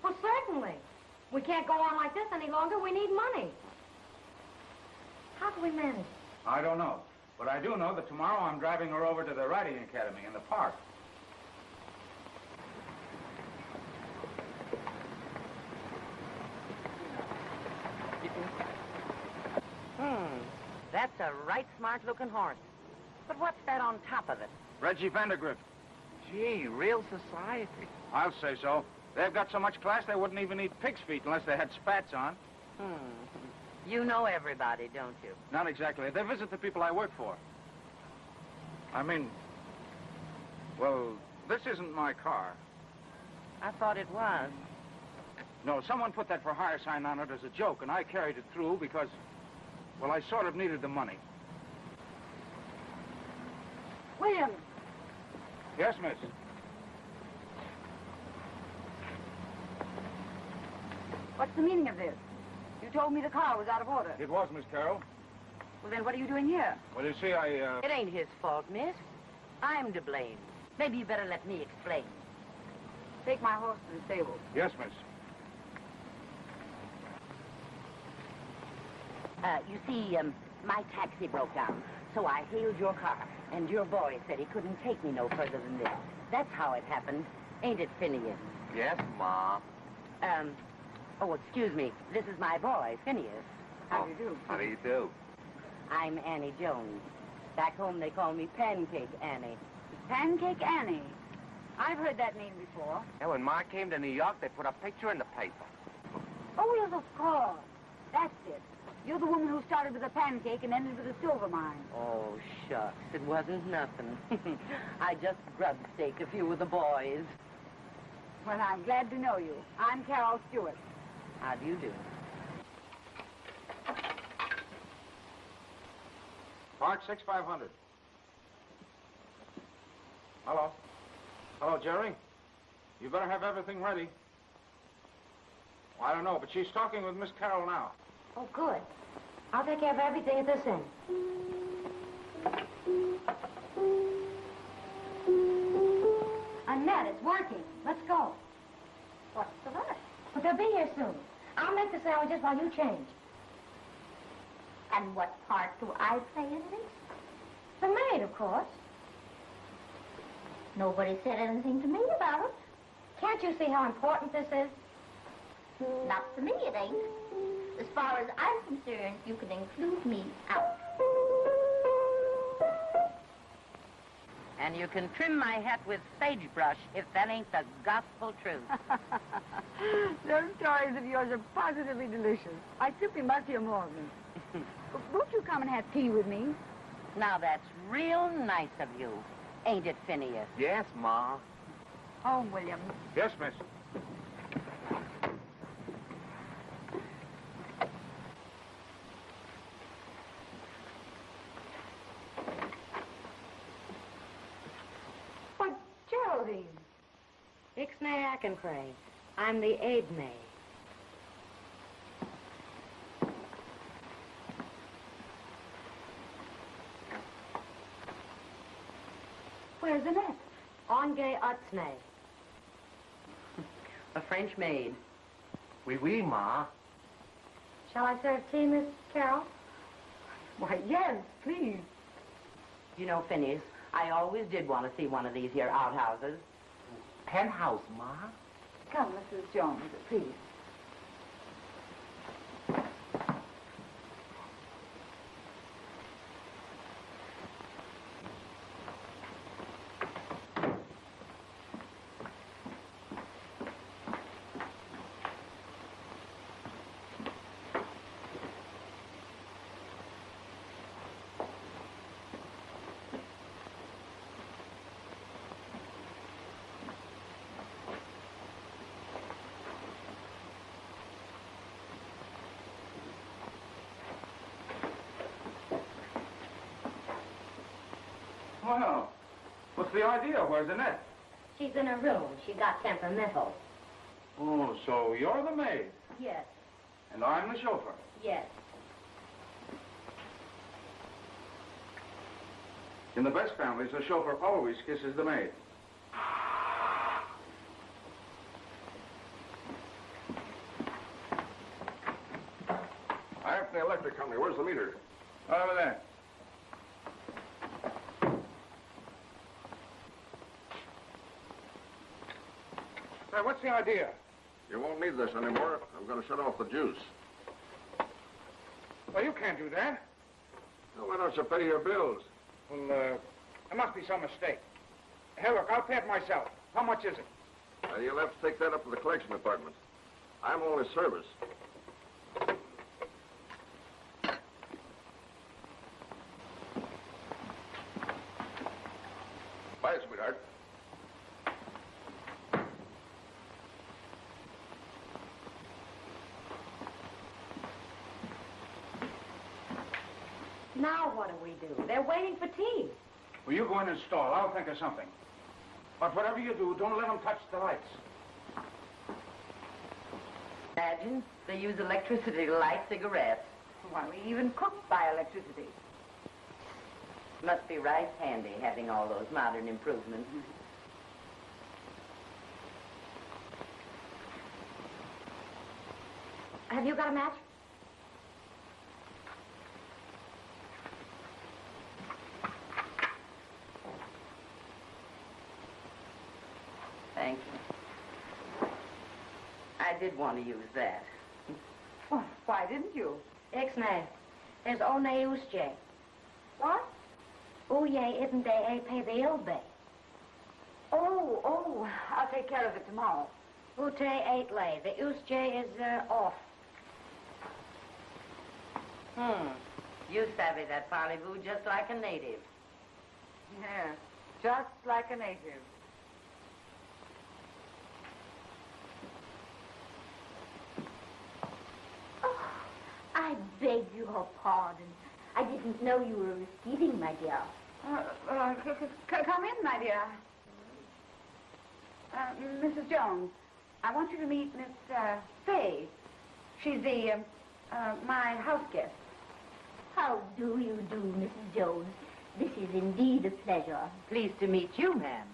Well, certainly. We can't go on like this any longer. We need money. How can we manage? I don't know. But I do know that tomorrow I'm driving her over to the riding academy in the park. That's a right smart-looking horse. But what's that on top of it? Reggie Vandergrift. Gee, real society. I'll say so. They've got so much class they wouldn't even eat pig's feet unless they had spats on. You know everybody, don't you? Not exactly. They visit the people I work for. I mean, well, this isn't my car. I thought it was. No, someone put that for hire sign on it as a joke, and I carried it through because, well, I sort of needed the money. William! Yes, miss. What's the meaning of this? You told me the car was out of order. It was, Miss Carroll. Well, then what are you doing here? Well, you see, It ain't his fault, miss. I'm to blame. Maybe you better let me explain. Take my horse to the stable. Yes, miss. You see, my taxi broke down, so I hailed your car, and your boy said he couldn't take me no further than this. That's how it happened, ain't it, Phineas? Yes, Ma. Oh, excuse me. This is my boy, Phineas. How do you do? How do you do? I'm Annie Jones. Back home, they call me Pancake Annie. Pancake Annie. I've heard that name before. Yeah, when Ma came to New York, they put a picture in the paper. Oh, yes, of course. That's it. You're the woman who started with a pancake and ended with a silver mine. Oh, shucks. It wasn't nothing. I just grub staked a few of the boys. Well, I'm glad to know you. I'm Carol Stewart. How do you do? Park 6500. Hello. Hello, Jerry. You better have everything ready. Well, I don't know, but she's talking with Miss Carroll now. Oh, good. I'll take care of everything at this end. Annette, it's working. Let's go. What's the rush? But they'll be here soon. I'll make the sandwiches while you change. And what part do I play in this? The maid, of course. Nobody said anything to me about it. Can't you see how important this is? Not to me, it ain't. As far as I'm concerned, you can include me out. And you can trim my hat with sagebrush if that ain't the gospel truth. Those stories of yours are positively delicious. I simply must hear more of them. Won't you come and have tea with me? Now, that's real nice of you, ain't it, Phineas? Yes, Ma. Home, William. Yes, miss. But, Geraldine. Ixnay Ackenscray. I'm the aid maid. Where's Annette? Onge Utsnay. A French maid. Oui, oui, Ma. Shall I serve tea, Miss Carroll? Why, yes, please. You know, Phineas, I always did want to see one of these here outhouses. Penthouse, Ma? Come, Mrs. Jones, please. Well, what's the idea? Where's Annette? She's in her room. She got temperamental. Oh, so you're the maid, Yes, and I'm the chauffeur. yes. In the best families, the chauffeur always kisses the maid. I'm from the electric company. Where's the meter? Over there. Hey, what's the idea? You won't need this anymore. I'm going to shut off the juice. Well, you can't do that. Well, why don't you pay your bills? Well, there must be some mistake. Hey, look, I'll pay it myself. How much is it? You'll have to take that up to the collection department. I'm only service. Bye, sweetheart. Now what do we do? They're waiting for tea. Well, you go in and stall. I'll think of something. But whatever you do, don't let them touch the lights. Imagine they use electricity to light cigarettes. Why, we even cook by electricity. Must be right handy having all those modern improvements. Have you got a match? Thank you. I did want to use that. Well, why didn't you? Ixnay. There's only usje. What? Uye isn't they a pay the ilbe. Oh, I'll take care of it tomorrow. Ute 8 lay. The usje is off. You savvy that parlez-vous just like a native. Yeah, just like a native. Oh, I beg your pardon. I didn't know you were receiving, my dear. Come in, my dear. Mrs. Jones, I want you to meet Miss Fay. She's my house guest. How do you do, Mrs. Jones? This is indeed a pleasure. Pleased to meet you, ma'am.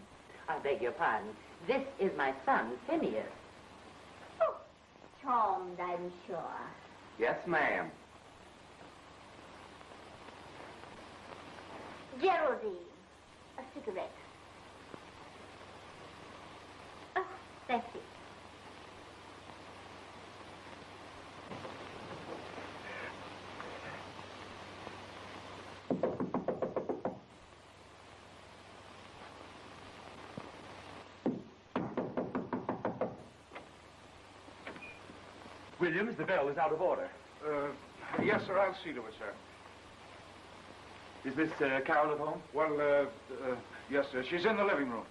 I beg your pardon. This is my son, Phineas. Oh, charmed, I'm sure. Yes, ma'am. Geraldine, a cigarette. Oh, thank you. Williams, the bell is out of order. Yes, sir, I'll see to it, sir. Is Miss Carol at home? Well, yes, sir. She's in the living room.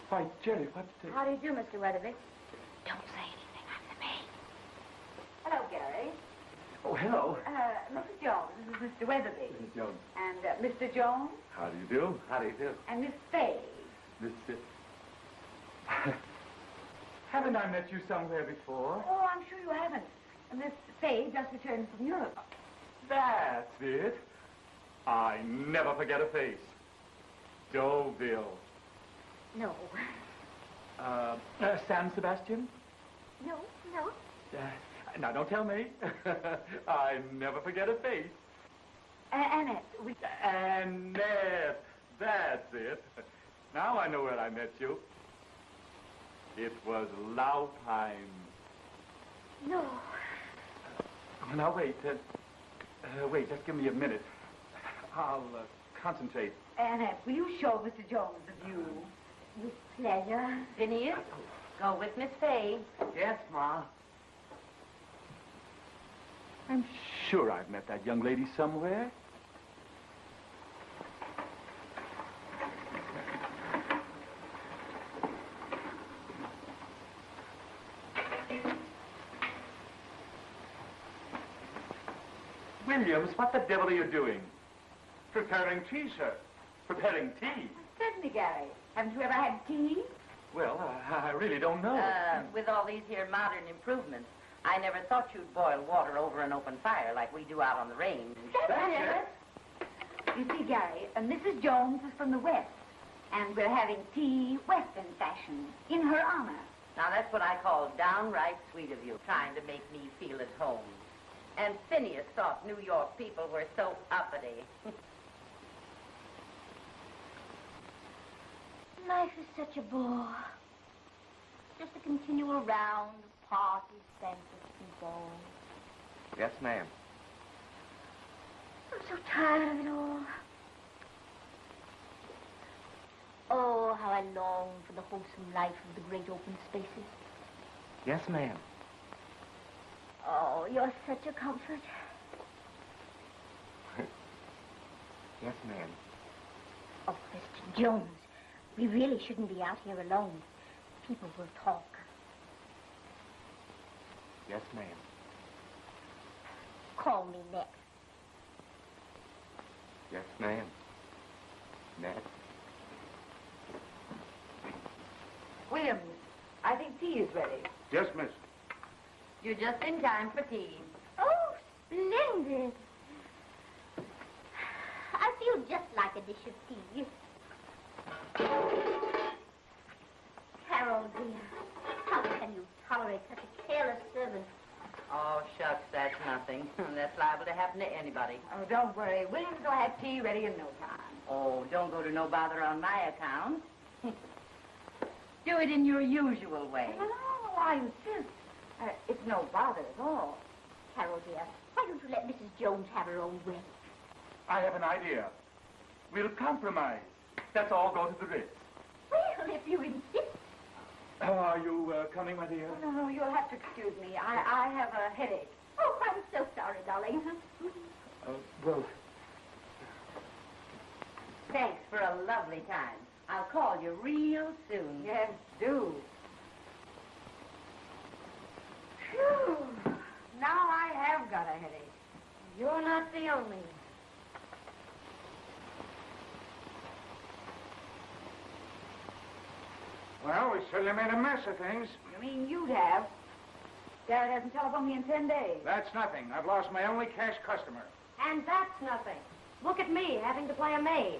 Why, Jerry, what... How do you do, Mr. Weatherby? Don't say anything. I'm the maid. Hello, Gary. Oh, hello. Mrs. Jones, this is Mr. Weatherby. Mrs. Jones. And Mr. Jones. How do you do? How do you do? And Miss Fay. Miss... Haven't I met you somewhere before? Oh, I'm sure you haven't. Miss Fay just returned from Europe. That's it. I never forget a face. Deauville. No. San Sebastian? No. Now, don't tell me. I never forget a face. Annette, Annette, that's it. Now I know where I met you. It was Laupheim. No. Now, wait. Wait, just give me a minute. I'll concentrate. Annette, will you show Mr. Jones the view? With pleasure. Phineas, go with Miss Fay. Yes, Ma. I'm sure I've met that young lady somewhere. Williams, what the devil are you doing? Preparing tea, sir. Preparing tea? Certainly, Gary. Haven't you ever had tea? Well, I really don't know. With all these here modern improvements, I never thought you'd boil water over an open fire like we do out on the range. That's it. You see, Gary, Mrs. Jones is from the West, and we're having tea Western fashion in her honor. Now, that's what I call downright sweet of you, trying to make me feel at home. And Phineas thought New York people were so uppity. Life is such a bore. Just a continual round of parties, banquets, and balls. Yes, ma'am. I'm so tired of it all. Oh, how I long for the wholesome life of the great open spaces. Yes, ma'am. Oh, you're such a comfort. Yes, ma'am. Oh, Mr. Jones, we really shouldn't be out here alone. People will talk. Yes, ma'am. Call me next. Yes, ma'am. Next. Williams, I think tea is ready. Yes, miss. You're just in time for tea. Oh, splendid. I feel just like a dish of tea. Carol, dear, how can you tolerate such a careless servant? Oh, shucks, that's nothing. That's liable to happen to anybody. Oh, don't worry. Williams will have tea ready in no time. Oh, don't go to no bother on my account. Do it in your usual way. No, I insist. It's no bother at all. Carol, dear, why don't you let Mrs. Jones have her own way? I have an idea. We'll compromise. Let's all go to the Ritz. Well, if you insist. Are you coming, my dear? No, you'll have to excuse me. I have a headache. Oh, I'm so sorry, darling. Well... Thanks for a lovely time. I'll call you real soon. Yes, do. Phew. Now I have got a headache. You're not the only. Well, we certainly made a mess of things. You mean you'd have? Garrett hasn't telephoned me in 10 days. That's nothing. I've lost my only cash customer. And that's nothing. Look at me, having to play a maid.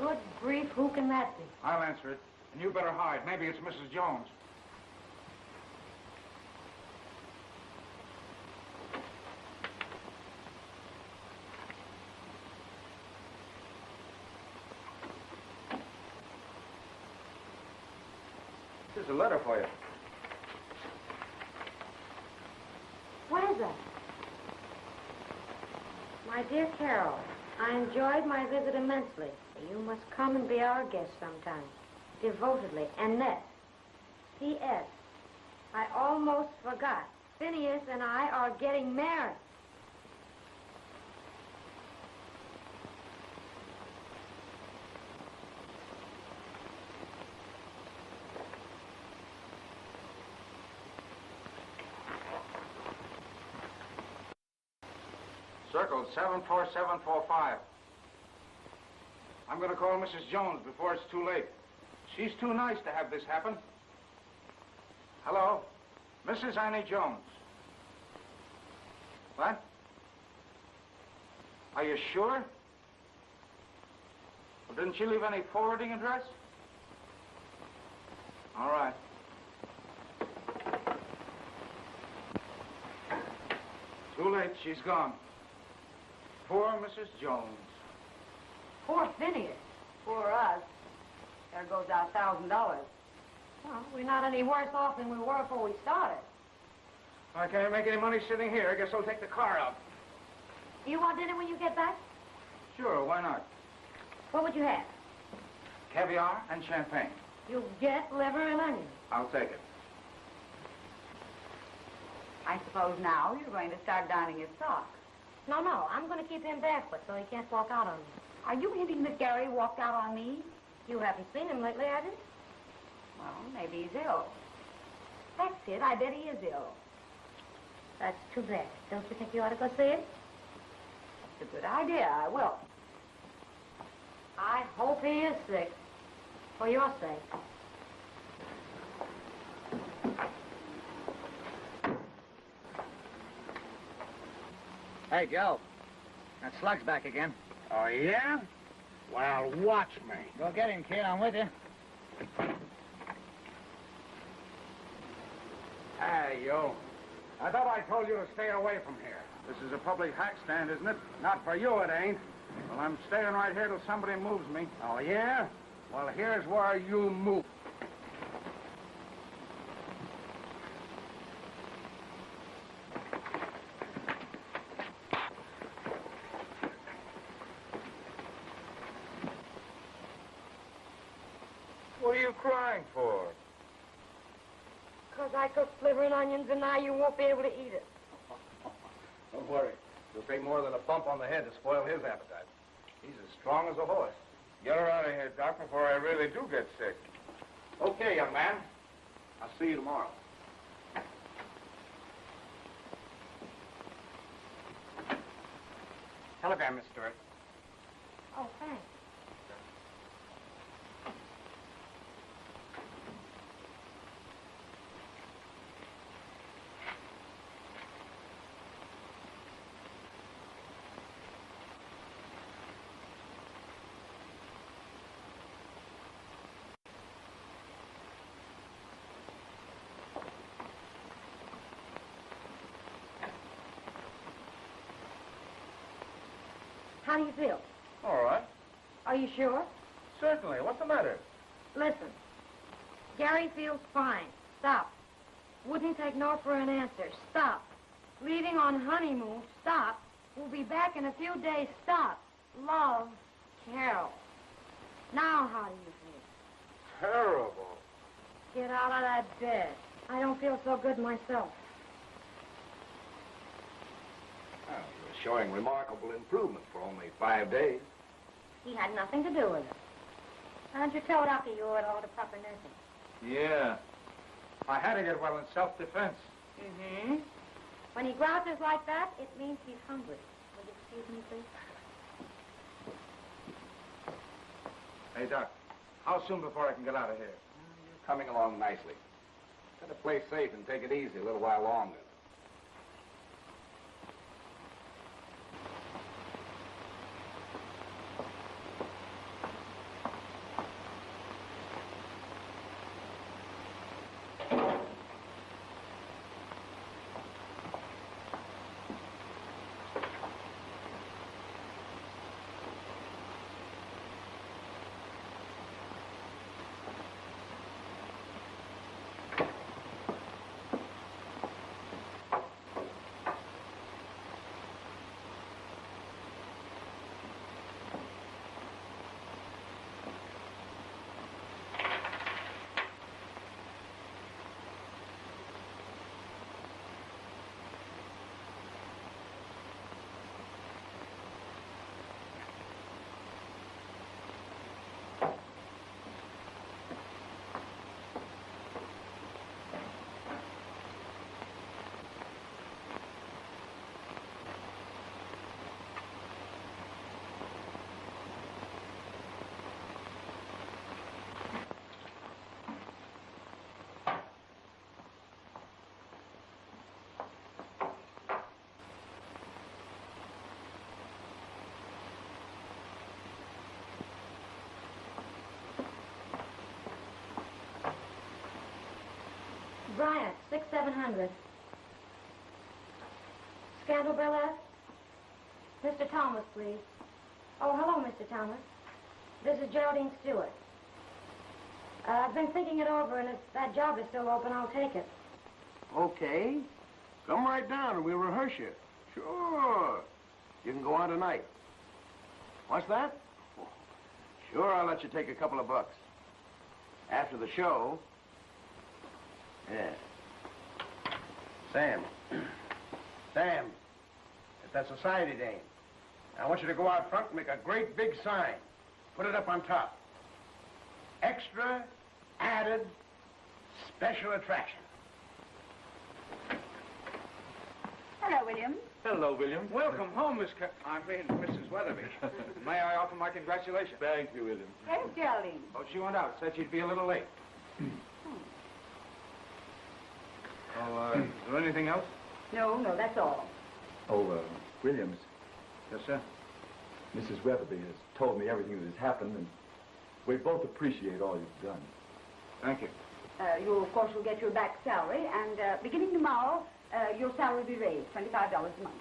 Good grief, who can that be? I'll answer it. And you better hide. Maybe it's Mrs. Jones. Here's a letter for you. What is that? My dear Carol, I enjoyed my visit immensely. You must come and be our guest sometime. Devotedly, Annette. P.S. I almost forgot. Phineas and I are getting married. Circle 74745. I'm going to call Mrs. Jones before it's too late. She's too nice to have this happen. Hello? Mrs. Annie Jones. What? Are you sure? Well, didn't she leave any forwarding address? All right. Too late. She's gone. Poor Mrs. Jones. Poor Phineas. Poor us. There goes our $1,000. Well, we're not any worse off than we were before we started. I can't make any money sitting here. I guess I'll take the car out. Do you want dinner when you get back? Sure, why not? What would you have? Caviar and champagne. You'll get liver and onions. I'll take it. I suppose now you're going to start donning his socks. No, I'm going to keep him barefoot so he can't walk out on me. Are you hinting that Gary walked out on me? You haven't seen him lately, have you? Well, maybe he's ill. That's it. I bet he is ill. That's too bad. Don't you think you ought to go see it? It's a good idea. I will. I hope he is sick. For your sake. Hey, Joe. That slug's back again. Oh, yeah? Well, watch me. Go get him, kid. I'm with you. Hey, you. I thought I told you to stay away from here. This is a public hack stand, isn't it? Not for you, it ain't. Well, I'm staying right here till somebody moves me. Oh, yeah? Well, here's where you move. What are you crying for? Because I cooked liver and onions and now you won't be able to eat it. Don't worry. It'll take more than a bump on the head to spoil his appetite. He's as strong as a horse. Get her out of here, Doc, before I really do get sick. Okay, young man. I'll see you tomorrow. Telegram, Miss Stewart. Oh, thanks. How do you feel? All right. Are you sure? Certainly. What's the matter? Listen. Gary feels fine. Stop. Wouldn't take no for an answer. Stop. Leaving on honeymoon. Stop. We'll be back in a few days. Stop. Love, Carol. Now how do you feel? Terrible. Get out of that bed. I don't feel so good myself. Well, you're showing remarkable improvement for only 5 days. He had nothing to do with it. Why don't you tell Doctor you owe it all to proper nursing? Yeah. I had to get well in self-defense. Mm-hmm. When he grouches like that, it means he's hungry. Will you excuse me, please? Hey, Doc, how soon before I can get out of here? You're coming along nicely. Better play safe and take it easy a little while longer. 700. Scandal Burlesque? Mr. Thomas, please. Oh, hello, Mr. Thomas. This is Geraldine Stewart. I've been thinking it over, and if that job is still open, I'll take it. Okay. Come right down and we'll rehearse you. Sure. You can go on tonight. What's that? Sure, I'll let you take a couple of bucks. After the show. Yeah. Sam. Sam. It's that society dame. I want you to go out front and make a great big sign. Put it up on top. Extra, added, special attraction. Hello, William. Hello, William. Welcome home, Mrs. Weatherby. May I offer my congratulations? Thank you, William. Where's Geraldine? Oh, she went out. Said she'd be a little late. Is there anything else? No, that's all. Oh, Williams, Yes, sir. Mrs. Weatherby has told me everything that has happened, and we both appreciate all you've done. Thank you. You, of course, will get your back salary, and beginning tomorrow, your salary will be raised, $25 a month.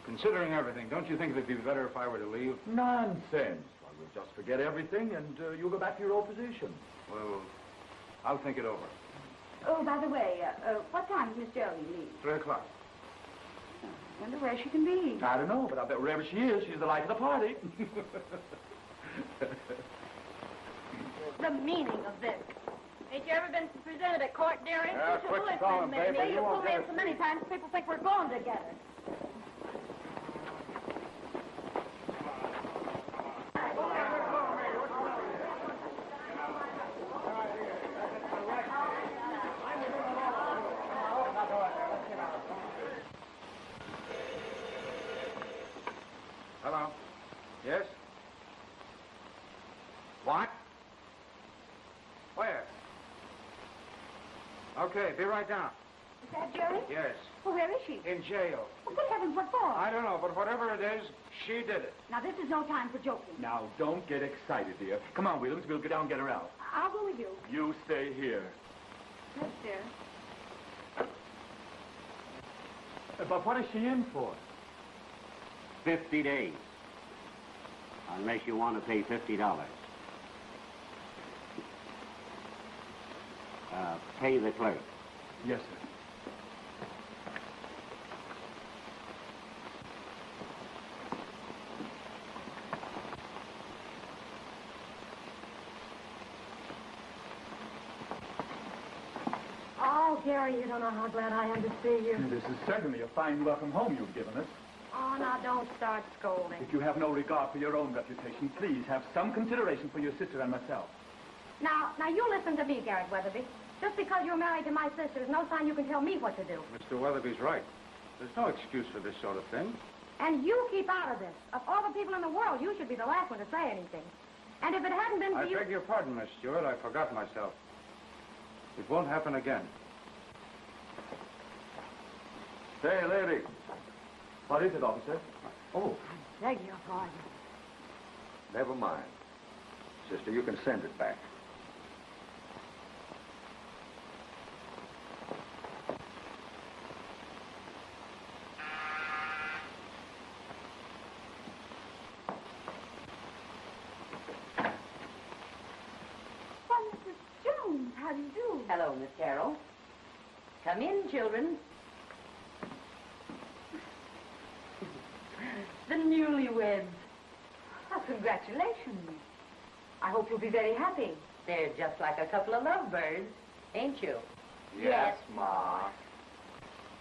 Considering everything, don't you think it'd be better if I were to leave? Nonsense. I will just forget everything, and you'll go back to your old position. Well, I'll think it over. Oh, by the way, what time does Miss Geraldine leave? 3 o'clock. I wonder where she can be. I don't know, but I bet wherever she is, she's the life of the party. The meaning of this. Ain't you ever been presented at court, dearie? Yeah, quit calling, baby. You pull me in so many times, people think we're going together. Hello. Yes? What? Where? Okay, be right down. Is that Jerry? Yes. Well, where is she? In jail. Well, good heavens, what for? I don't know, but whatever it is, she did it. Now, this is no time for joking. Now, don't get excited, dear. Come on, Williams. We'll go down and get her out. I'll go with you. You stay here. Yes, dear. But what is she in for? 50 days. Unless you want to pay $50. Pay the clerk. Yes, sir. Oh, Gary, you don't know how glad I am to see you. This is certainly a fine welcome home you've given us. Oh, now don't start scolding. If you have no regard for your own reputation, please have some consideration for your sister and myself. Now, you listen to me, Garrett Weatherby. Just because you're married to my sister is no sign you can tell me what to do. Mr. Weatherby's right. There's no excuse for this sort of thing. And you keep out of this. Of all the people in the world, you should be the last one to say anything. And if it hadn't been for I you... beg your pardon, Miss Stewart. I forgot myself. It won't happen again. Say, lady. What is it, officer? Oh, Beg your pardon. never mind. Sister, you can send it back. Why, Mrs. Jones, how do you do? Hello, Miss Carroll. Come in, children. The newlyweds. Oh, congratulations. I hope you'll be very happy. They're just like a couple of lovebirds, ain't you? Yes, Ma.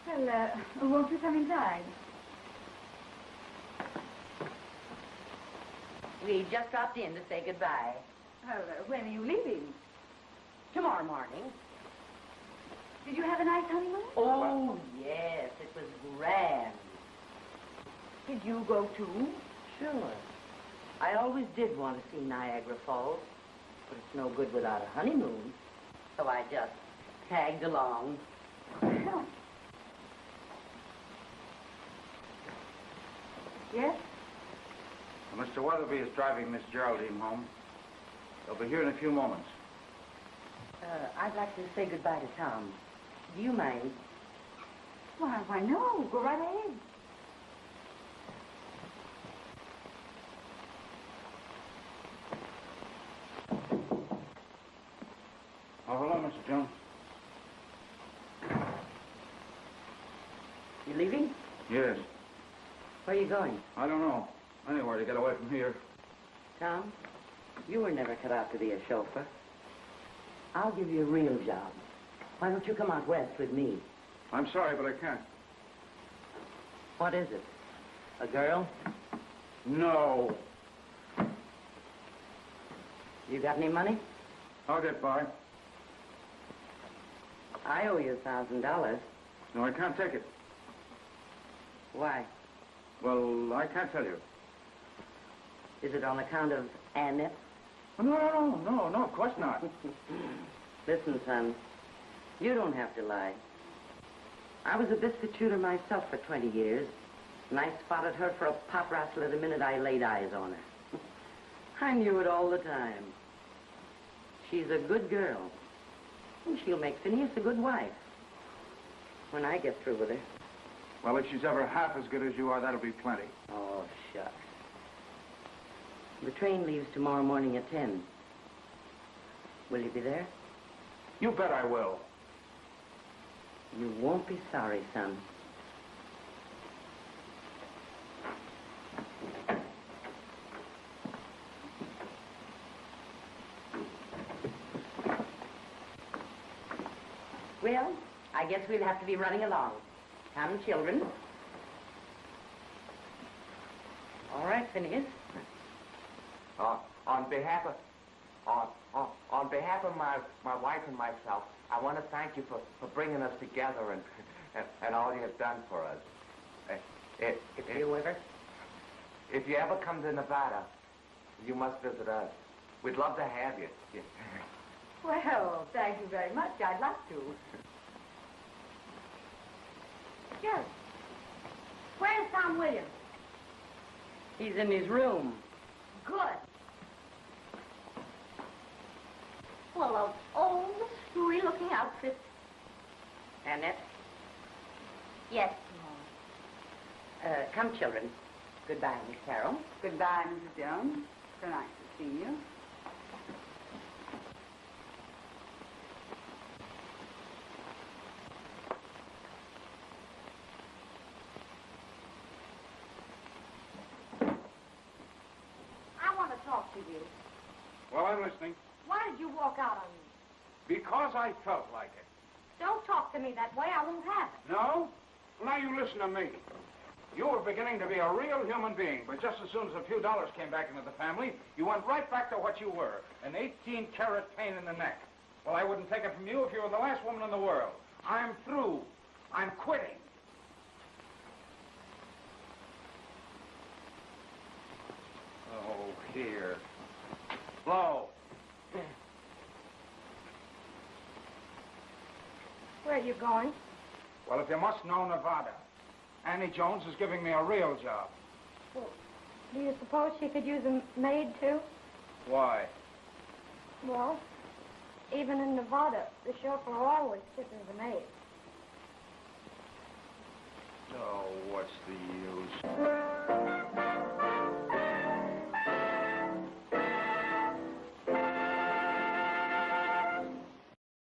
Well, won't you come inside? We just dropped in to say goodbye. Well, when are you leaving? Tomorrow morning. Did you have a nice honeymoon? Oh, yes, it was grand. Did you go too? Sure. I always did want to see Niagara Falls, but it's no good without a honeymoon. So I just tagged along. Yes? Well, Mr. Weatherby is driving Miss Geraldine home. They'll be here in a few moments. I'd like to say goodbye to Tom. Do you mind? Why, no. Go right ahead. Oh, hello, Mr. Jones. You leaving? Yes. Where are you going? I don't know. Anywhere to get away from here. Tom, you were never cut out to be a chauffeur. I'll give you a real job. Why don't you come out west with me? I'm sorry, but I can't. What is it? A girl? No. You got any money? I'll get by. I owe you $1,000. No, I can't take it. Why? Well, I can't tell you. Is it on account of Annette? No, of course not. Listen, son, you don't have to lie. I was a biscuit shooter myself for 20 years, and I spotted her for a pop rattler the minute I laid eyes on her. I knew it all the time. She's a good girl, and she'll make Phineas a good wife when I get through with her. Well, if she's ever half as good as you are, that'll be plenty. Oh, shucks. The train leaves tomorrow morning at 10. Will you be there? You bet I will. You won't be sorry, son. Well, I guess we'll have to be running along. Come, children. All right, Phineas. On behalf of my wife and myself, I want to thank you for bringing us together and all you have done for us. If you ever come to Nevada, you must visit us. We'd love to have you. Well, thank you very much. I'd like to. Jerry, where's Tom Williams? He's in his room. Good. Well, of all the screwy-looking outfits. Annette? Yes. Come, children. Goodbye, Miss Carroll. Goodbye, Mrs. Jones. So nice to see you. I want to talk to you. Well, I'm listening. Why did you walk out on me? Because I felt like it. Don't talk to me that way. I won't have it. No? Well, now you listen to me. You were beginning to be a real human being, but just as soon as a few dollars came back into the family, you went right back to what you were, an 18-carat pain in the neck. Well, I wouldn't take it from you if you were the last woman in the world. I'm through. I'm quitting. Oh, here. Blow. Where are you going? Well, if you must know Nevada, Annie Jones is giving me a real job. Well, do you suppose she could use a maid, too? Why? Well, even in Nevada, the chauffeur always kisses the maid. Oh, what's the